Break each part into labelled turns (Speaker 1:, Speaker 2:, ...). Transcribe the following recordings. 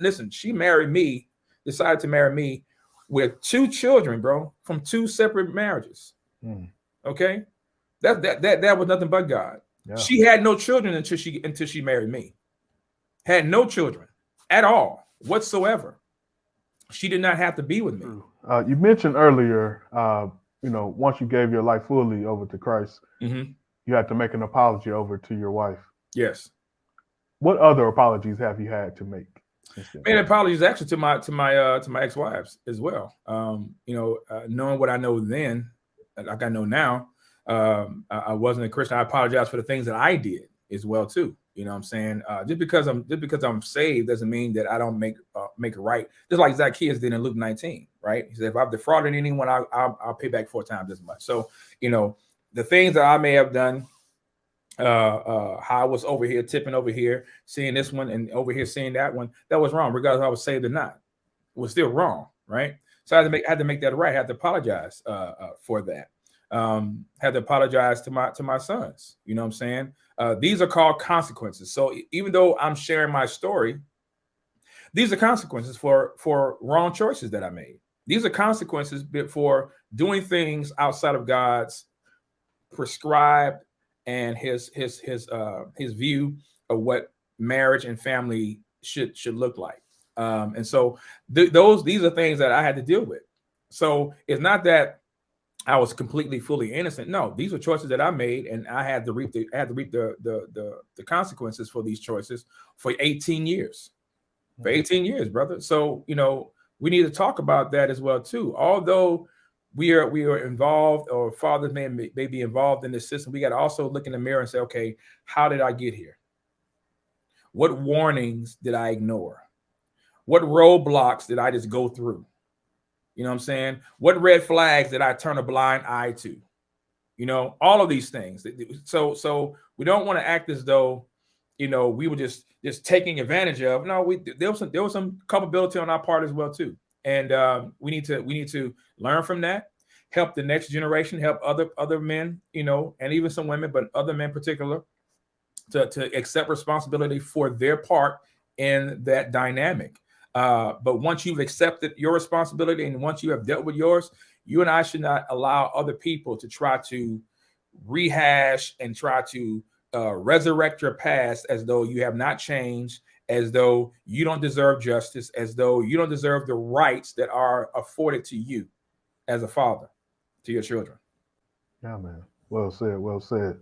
Speaker 1: listen, she married me, decided to marry me with 2 children, bro, from 2 separate marriages.
Speaker 2: Mm.
Speaker 1: Okay, that was nothing but God.
Speaker 2: Yeah.
Speaker 1: She had no children until she married me. Had no children at all whatsoever. She did not have to be with me.
Speaker 2: True. You mentioned earlier, once you gave your life fully over to Christ,
Speaker 1: Hmm.
Speaker 2: you had to make an apology over to your wife.
Speaker 1: Yes.
Speaker 2: What other apologies have you had to make since then?
Speaker 1: Made apologies actually to my ex-wives as well. Knowing what I know then, like I know now, I wasn't a Christian. I apologize for the things that I did as well too. You know what I'm saying? Just because I'm saved doesn't mean that I don't make it right. Just like Zacchaeus did in Luke 19, right? He said, if I've defrauded anyone, I'll pay back 4 times as much. So, the things that I may have done, how I was over here tipping over here, seeing this one, and over here seeing that one, that was wrong, regardless if I was saved or not. It was still wrong, right? So I had to make that right. I had to apologize for that. Had to apologize to my sons. You know what I'm saying? These are called consequences. So even though I'm sharing my story, these are consequences for wrong choices that I made. These are consequences for doing things outside of God's prescribed and his view of what marriage and family should look like. And so these are things that I had to deal with. So it's not that I was completely fully innocent. No, these were choices that I made, and I had to reap the consequences for these choices for 18 years. For 18 years, brother. So we need to talk about that as well too. Although we are involved, or fathers may be involved in this system, we got to also look in the mirror and say, okay, how did I get here? What warnings did I ignore? What roadblocks did I just go through? You know what I'm saying? What red flags did I turn a blind eye to? All of these things. So we don't want to act as though, we were just taking advantage of. No, there was some culpability on our part as well too, and we need to learn from that, help the next generation, help other men, and even some women, but other men in particular, to accept responsibility for their part in that dynamic. But once you've accepted your responsibility and once you have dealt with yours, you and I should not allow other people to try to rehash and try to resurrect your past as though you have not changed, as though you don't deserve justice, as though you don't deserve the rights that are afforded to you as a father to your children.
Speaker 2: Yeah, man. Well said. Well said.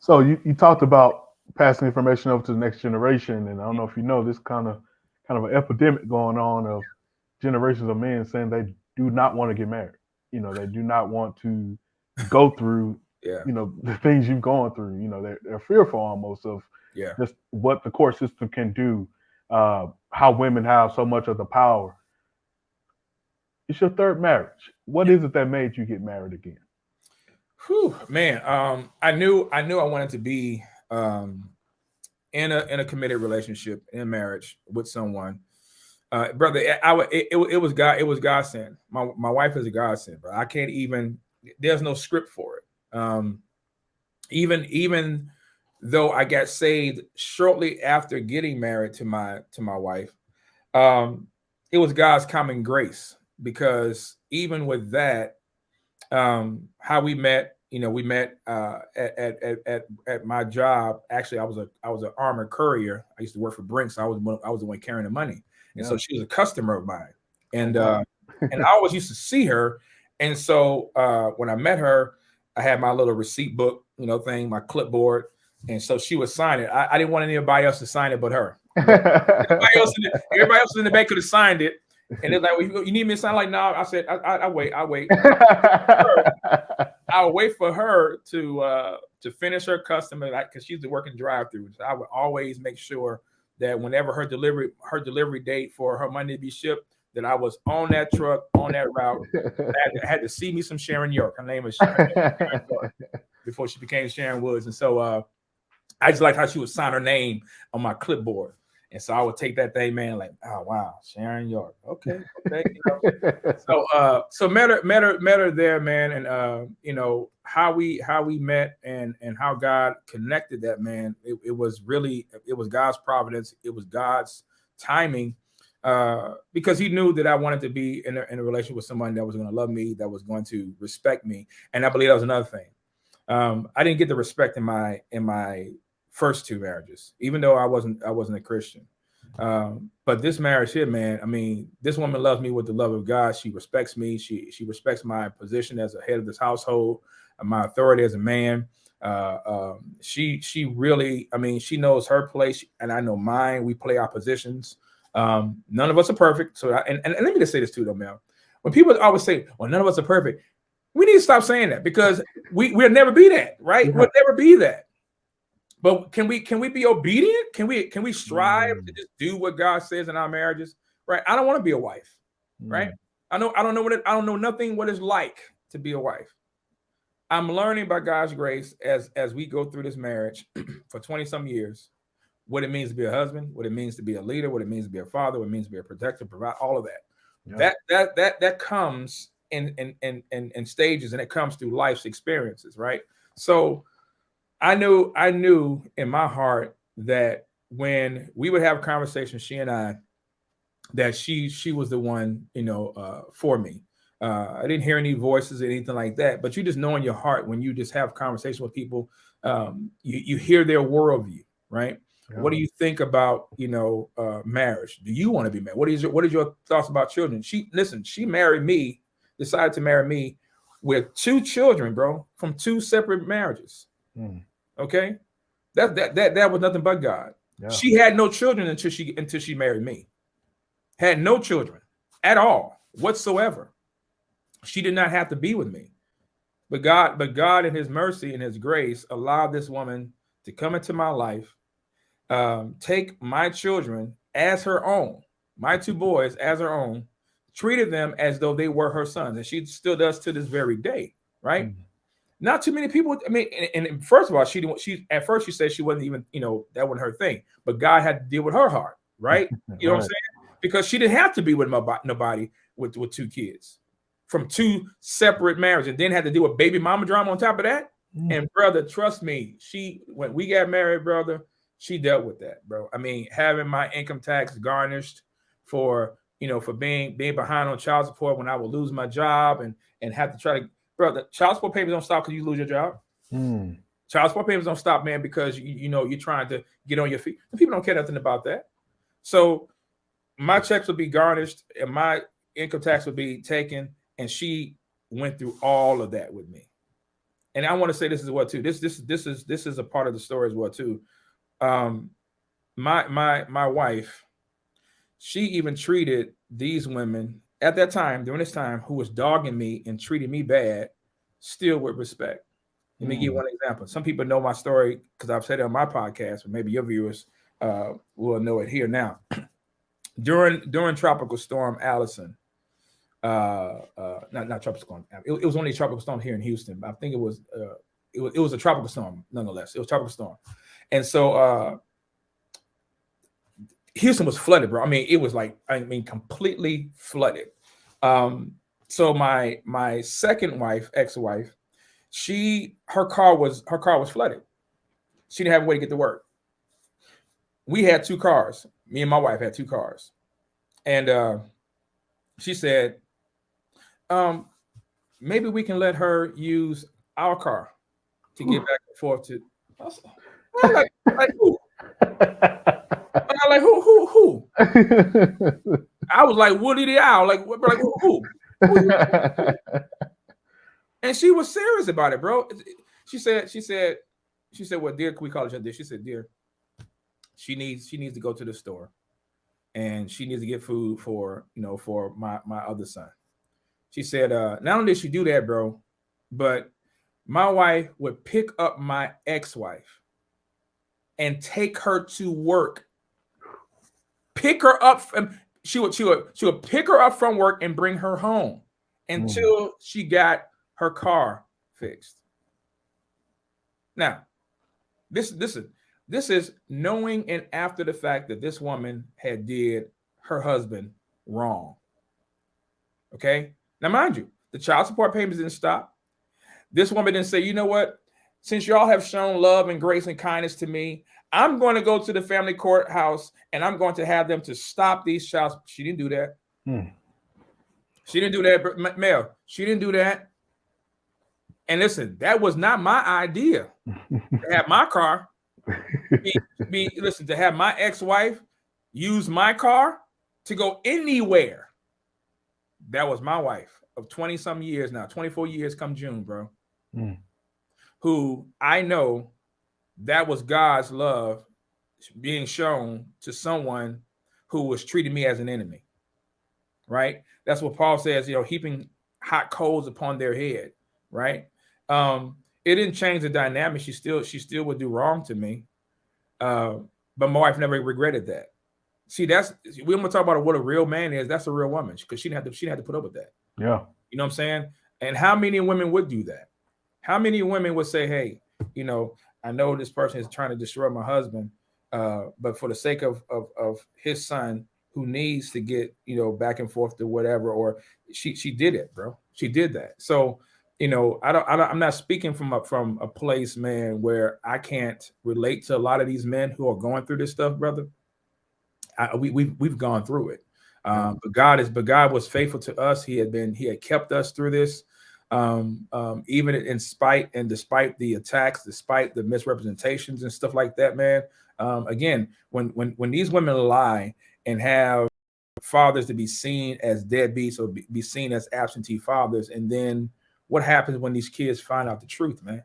Speaker 2: So you talked about passing information over to the next generation, and I don't know if you know this kind of an epidemic going on of generations of men saying they do not want to get married. They do not want to go through,
Speaker 1: Yeah,
Speaker 2: the things you've gone through. They're fearful almost of
Speaker 1: yeah.
Speaker 2: just what the court system can do, how women have so much of the power. It's your third marriage. What is it that made you get married again?
Speaker 1: Whew, man. I knew I wanted to be in a committed relationship, in marriage with someone. Brother, it was God. It was God sent. My wife is a God sent, bro. I can't even. There's no script for it. Even though I got saved shortly after getting married to my wife, um, it was God's common grace, because even with that, how we met. We met at my job. Actually, I was an armored courier. I used to work for Brinks. So I was the one carrying the money, and so
Speaker 2: Yeah.
Speaker 1: she was a customer of mine,
Speaker 2: Oh
Speaker 1: and
Speaker 2: wow.
Speaker 1: and I always used to see her. And so when I met her, I had my little receipt book, thing, my clipboard, and so she would sign it. I didn't want anybody else to sign it but her. Everybody else in the bank could have signed it, and they're like, well, "You need me to sign?" Like, no. I said, "I wait. I wait. I'll wait for her to finish her customer, because she's the working drive-through. So I would always make sure that whenever her delivery date for her money to be shipped, that I was on that truck, on that route. I had to see me some Sharon York. Her name was Sharon York before she became Sharon Woods, and so I just liked how she would sign her name on my clipboard. And so I would take that thing, man, like, oh wow, Sharon York. Okay, okay. So met her there, man, and how we met, and how God connected that, man. It was God's providence. It was God's timing, because he knew that I wanted to be in a relationship with someone that was going to love me, that was going to respect me. And I believe that was another thing. I didn't get the respect in my first two marriages, even though I wasn't a Christian. But this marriage here, man, I mean, this woman loves me with the love of God. She respects me. She respects my position as a head of this household, my authority as a man. She really, I mean, she knows her place and I know mine. We play our positions. None of us are perfect. So, and let me just say this too, though, Mel. When people always say, well, none of us are perfect, we need to stop saying that, because we'll never be that, right? Yeah. We'll never be that. But can we be obedient? Can we strive to just do what God says in our marriages? Right? I don't want to be a wife, right? I don't know nothing what it's like to be a wife. I'm learning by God's grace as we go through this marriage for 20 some years, what it means to be a husband, what it means to be a leader, what it means to be a father, what it means to be a protector, provide all of that. Yeah. That comes in stages, and it comes through life's experiences, right? So I knew in my heart that when we would have conversations, she and I, that she was the one, for me. I didn't hear any voices or anything like that, but you just know in your heart when you just have conversation with people, you hear their worldview, right? Yeah. What do you think about, marriage? Do you want to be married? What is your thoughts about children? She decided to marry me with 2 children, bro, from 2 separate marriages. Okay, that was nothing but God. Yeah. She had no children until she married me. Had no children at all whatsoever. She did not have to be with me, but God in His mercy and His grace allowed this woman to come into my life, take my children as her own, my 2 boys as her own, treated them as though they were her sons, and she still does to this very day, right? Not too many people. I mean, and first of all, she at first she said she wasn't even, that wasn't her thing. But God had to deal with her heart, right? You know what I'm saying? Because she didn't have to be with nobody with 2 kids from 2 separate marriages, and then had to deal with baby mama drama on top of that. And brother, trust me, when we got married, brother, she dealt with that, bro. I mean, having my income tax garnished for being behind on child support when I would lose my job and have to try to. Bro, the child support payments don't stop because you lose your job. Child support payments don't stop, man, because you're trying to get on your feet. And people don't care nothing about that. So my checks would be garnished and my income tax would be taken, and she went through all of that with me. And I want to say this as well too. This is a part of the story as well too. My wife, she even treated these women at that time, during this time, who was dogging me and treating me bad, still with respect. Let me give you one example. Some people know my story because I've said it on my podcast, but maybe your viewers will know it here now. During Tropical Storm Allison, not Tropical Storm. It was only a tropical storm here in Houston. I think it was a tropical storm, nonetheless. It was a tropical storm, and so Houston was flooded, bro. I mean, it was completely flooded. So my second wife, ex-wife, her car was flooded. She didn't have a way to get to work. We had 2 cars. Me and my wife had 2 cars, and she said, maybe we can let her use our car to get back and forth to. Like who? I'm like, who? I was like Woody the Owl, like who? And she was serious about it, bro. She said, well, dear, can we call it dear? She said, dear, she needs to go to the store, and she needs to get food for my other son. She said, not only did she do that, bro, but my wife would pick up my ex-wife and take her to work. Pick her up. She would pick her up from work and bring her home until she got her car fixed. Now, this is knowing and after the fact that this woman had did her husband wrong. Okay. Now, mind you, the child support payments didn't stop. This woman didn't say, you know what? Since y'all have shown love and grace and kindness to me, I'm going to go to the family courthouse and I'm going to have them to stop these shouts. She didn't do that. She didn't do that, Mel. She didn't do that. And listen, that was not my idea. To have my car, listen, to have my ex-wife use my car to go anywhere. That was my wife of 20-some years now, 24 years come June, bro. Who I know that was God's love being shown to someone who was treating me as an enemy, right? That's what Paul says, heaping hot coals upon their head, right? It didn't change the dynamic. She still would do wrong to me. But my wife never regretted that. See, we're gonna talk about what a real man is. That's a real woman, because she didn't have to put up with that.
Speaker 2: Yeah.
Speaker 1: You know what I'm saying? And how many women would do that? How many women would say, hey, I know this person is trying to destroy my husband, but for the sake of his son who needs to get, back and forth to whatever, or she did it, bro. She did that. So, I'm not speaking from a place, man, where I can't relate to a lot of these men who are going through this stuff, brother. We've gone through it. But God was faithful to us. He had kept us through this. Even in spite and despite the attacks, despite the misrepresentations and stuff like that, man. Again, when these women lie and have fathers to be seen as deadbeats or be seen as absentee fathers, and then what happens when these kids find out the truth, man?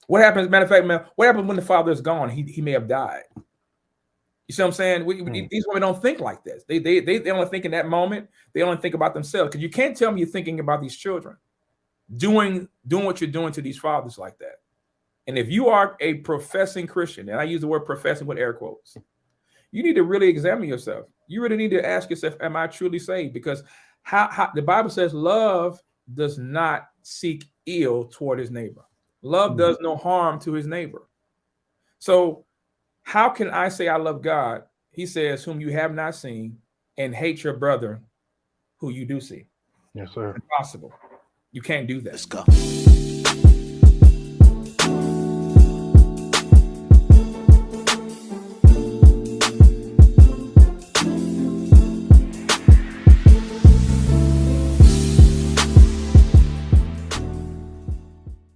Speaker 1: What happens? Matter of fact, man, what happens when the father is gone? He may have died. You see what I'm saying? These women don't think like this. They only think in that moment. They only think about themselves. Because you can't tell me you're thinking about these children doing what you're doing to these fathers like that. And if you are a professing Christian, and I use the word professing with air quotes, you need to really examine yourself. You really need to ask yourself, am I truly saved? Because how the Bible says love does not seek ill toward his neighbor. Love does no harm to his neighbor. So how can I say I love God? He says, whom you have not seen, and hate your brother who you do see.
Speaker 2: Yes, sir.
Speaker 1: It's impossible. You can't do that.
Speaker 3: Let's go.